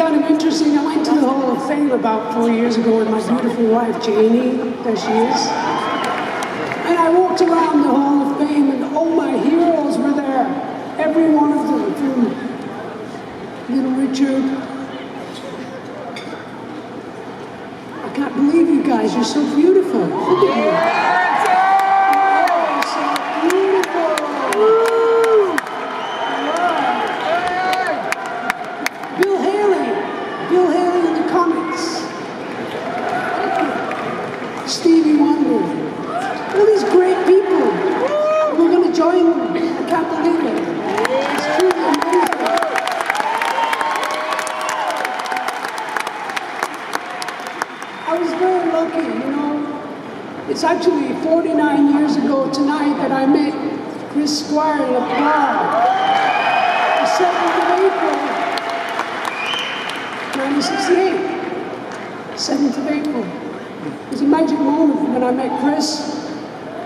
kind of interesting. I went to the Hall of Fame about 4 years ago with my beautiful wife, Janie. There she is. And I walked around the Hall of Fame, and all my heroes were there. Every one of them, from Little Richard. I can't believe you guys. You're so beautiful. Look at you. It's actually 49 years ago tonight that I met Chris Squire in a bar. The 7th of April, 1968. 7th of April. It was a magic moment when I met Chris.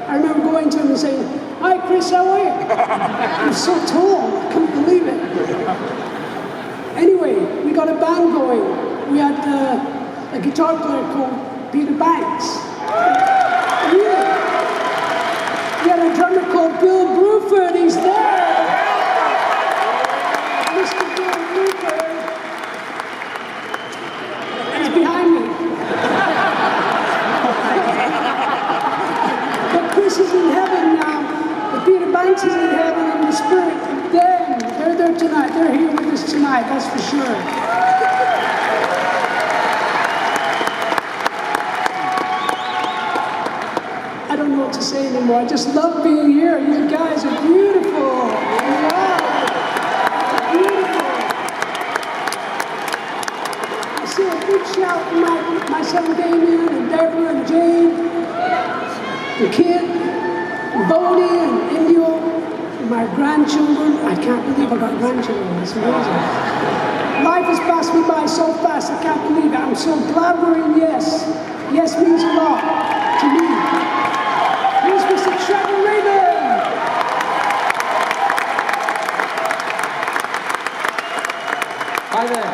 I remember going to him and saying, "Hi Chris, how are you?" He was so tall, I couldn't believe it. Anyway, we got a band going. We had a guitar player called Peter Banks. Really? We had a drummer called Bill Bruford, he's there! Mr. Bill Bruford. He's behind me. But Chris is in heaven now. But Peter Banks is in heaven in the spirit. They're there tonight. They're here with us tonight, that's for sure. I don't know what to say anymore. I just love being here. You guys are beautiful. Wow. Beautiful. I say a big shout to my son Damien and Deborah and Jane, the kid, and Bodie and Indio, and my grandchildren. I can't believe I got grandchildren. It's amazing. Life has passed me by so fast, I can't believe it. I'm so glad we're in Yes. Yes means a lot to me. Here's Mr. Trevor Raven. Hi there.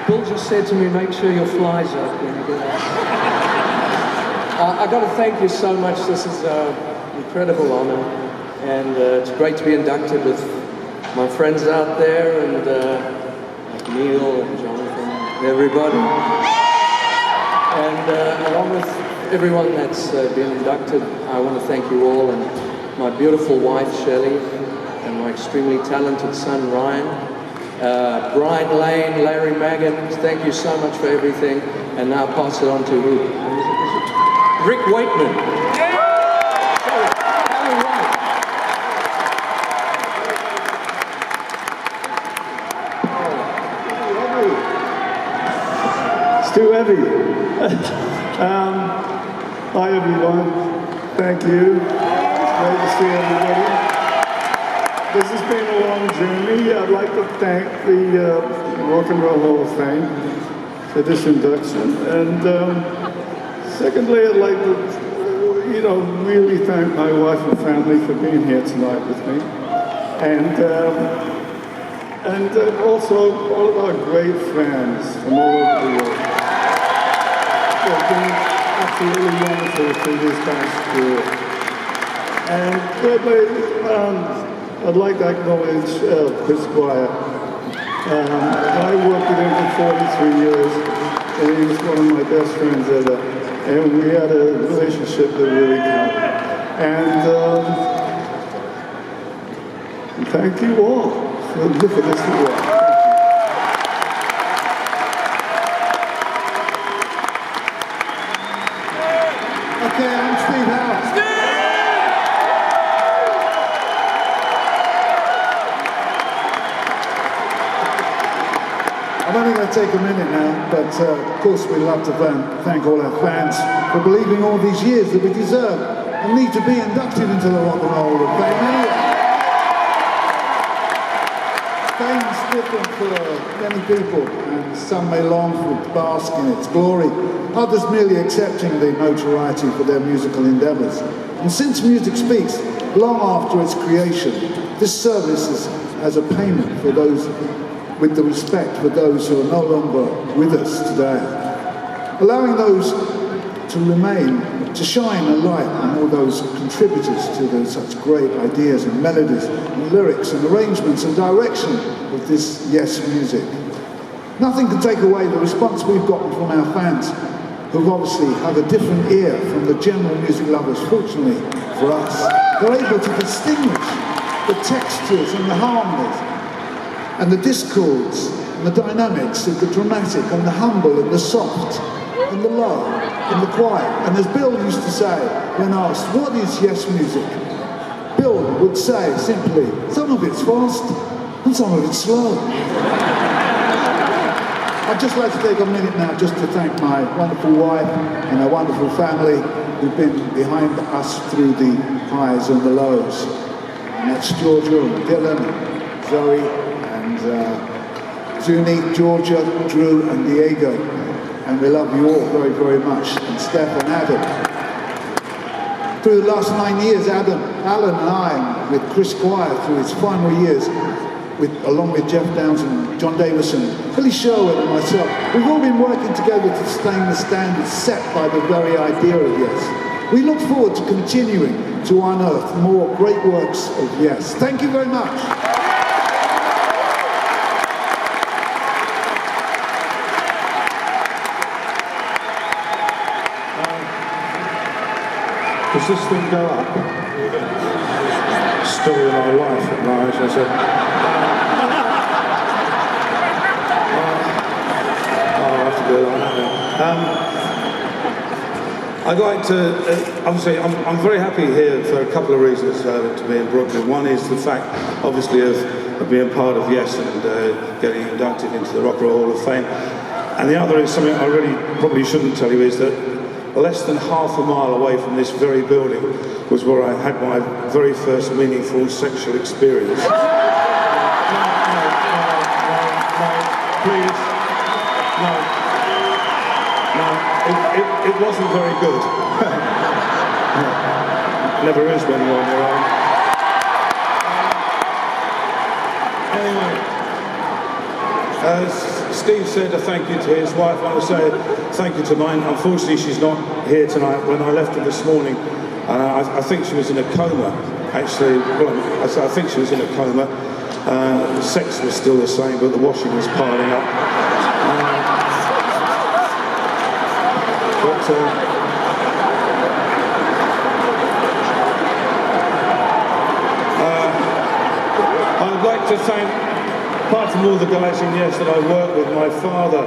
Bill just said to me, make sure your fly's up when you get out. I've got to thank you so much. This is an incredible honor. And it's great to be inducted with my friends out there and like Neil and Jonathan and everybody. And along with everyone that's been inducted, I want to thank you all, and my beautiful wife Shelley, and my extremely talented son Ryan, Brian Lane, Larry Magan, thank you so much for everything. And now pass it on to who? Rick Wakeman. It's too heavy. Hi everyone, thank you. It's great to see everybody. This has been a long journey. I'd like to thank the Rock and Roll Hall of Fame for this induction. And secondly, I'd like to, really thank my wife and family for being here tonight with me. And also all of our great friends from all over the world. They've been absolutely wonderful through this past year. And thirdly, I'd like to acknowledge Chris Squire. I worked with him for 43 years, and he was one of my best friends ever. And we had a relationship that really counted. And thank you all for this award. Okay, I'm Steve Howe. I'm only going to take a minute now, but of course we love to thank all our fans for believing all these years that we deserve and need to be inducted into the Rock and Roll Hall of Fame anyway. Fame's different for many people, and some may long to bask in its glory, others merely accepting the notoriety for their musical endeavours. And since music speaks long after its creation, this service is as a payment for those with the respect for those who are no longer with us today. Allowing those to remain, to shine a light on all those contributors to such great ideas and melodies and lyrics and arrangements and direction of this Yes music. Nothing can take away the response we've gotten from our fans, who obviously have a different ear from the general music lovers, fortunately for us. They're able to distinguish the textures and the harmonies and the discords and the dynamics of the dramatic and the humble and the soft and the low and the quiet. And as Bill used to say when asked, what is Yes music? Bill would say simply, some of it's fast and some of it's slow. I'd just like to take a minute now just to thank my wonderful wife and our wonderful family who've been behind us through the highs and the lows. And that's Georgia and Dylan and Zoe and Zuni, Georgia, Drew and Diego. And we love you all very, very much. And Steph and Adam. Through the last 9 years, Alan and I, with Chris Squire through his final years, along with Jeff Downs and John Davison, Billy Sherwood and myself, we've all been working together to sustain the standards set by the very idea of Yes. We look forward to continuing to unearth more great works of Yes. Thank you very much. Does this thing go up? Story of my life at large, I said. I'll have to do it like that. I'd like to, obviously, I'm very happy here for a couple of reasons to be in Brooklyn. One is the fact, obviously, of being part of Yes and getting inducted into the Rock and Roll Hall of Fame. And the other is something I really probably shouldn't tell you, is that less than half a mile away from this very building was where I had my very first meaningful sexual experience. No, please. No, it wasn't very good. Never is when you're on your own. Anyway, Steve said a thank you to his wife. I want to say thank you to mine. Unfortunately, she's not here tonight. When I left her this morning, I think she was in a coma. Actually, well, I think she was in a coma. The sex was still the same, but the washing was piling up. I'd like to thank, apart from all the guys in Yes that I worked with, my father,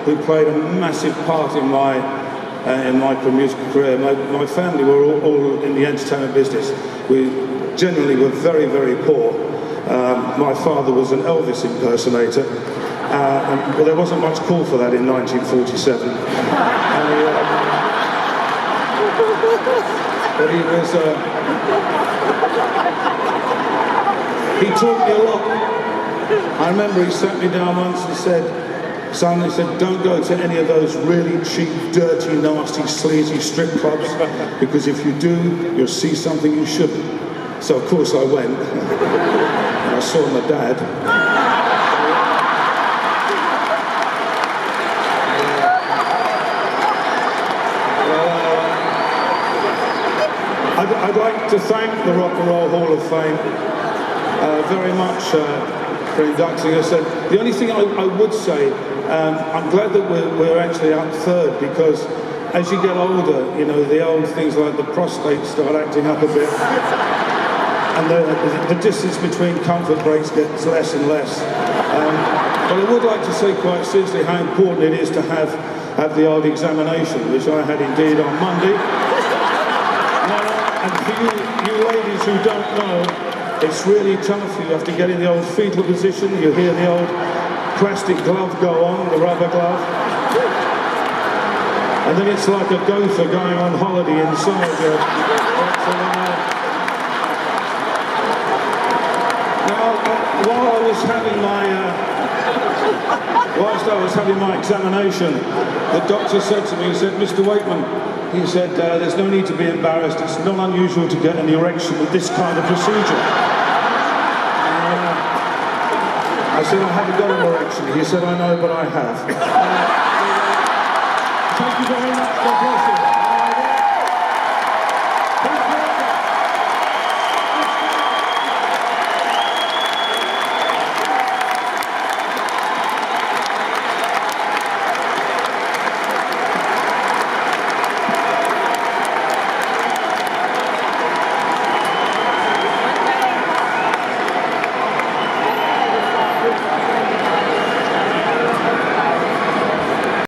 who played a massive part in my musical career. My family were all in the entertainment business. We generally were very, very poor. My father was an Elvis impersonator, but there wasn't much call for that in 1947. But he was, he taught me a lot. I remember he sat me down once and said, son, he said, don't go to any of those really cheap, dirty, nasty, sleazy strip clubs, because if you do, you'll see something you shouldn't. So of course I went, and I saw my dad. I'd like to thank the Rock and Roll Hall of Fame very much for inducting us. The only thing I would say, I'm glad that we're actually up third, because as you get older, you know, the old things like the prostate start acting up a bit, and the distance between comfort breaks gets less and less. But I would like to say quite seriously how important it is to have the old examination, which I had indeed on Monday. And for you ladies who don't know, it's really tough. You have to get in the old fetal position. You hear the old plastic glove go on, the rubber glove. And then it's like a gopher going on holiday inside you. Now, whilst I was having my examination, the doctor said to me, he said, Mr. Wakeman, he said, there's no need to be embarrassed. It's not unusual to get an erection with this kind of procedure. I said, I haven't got an erection. He said, I know, but I have. Thank you very much. God bless you.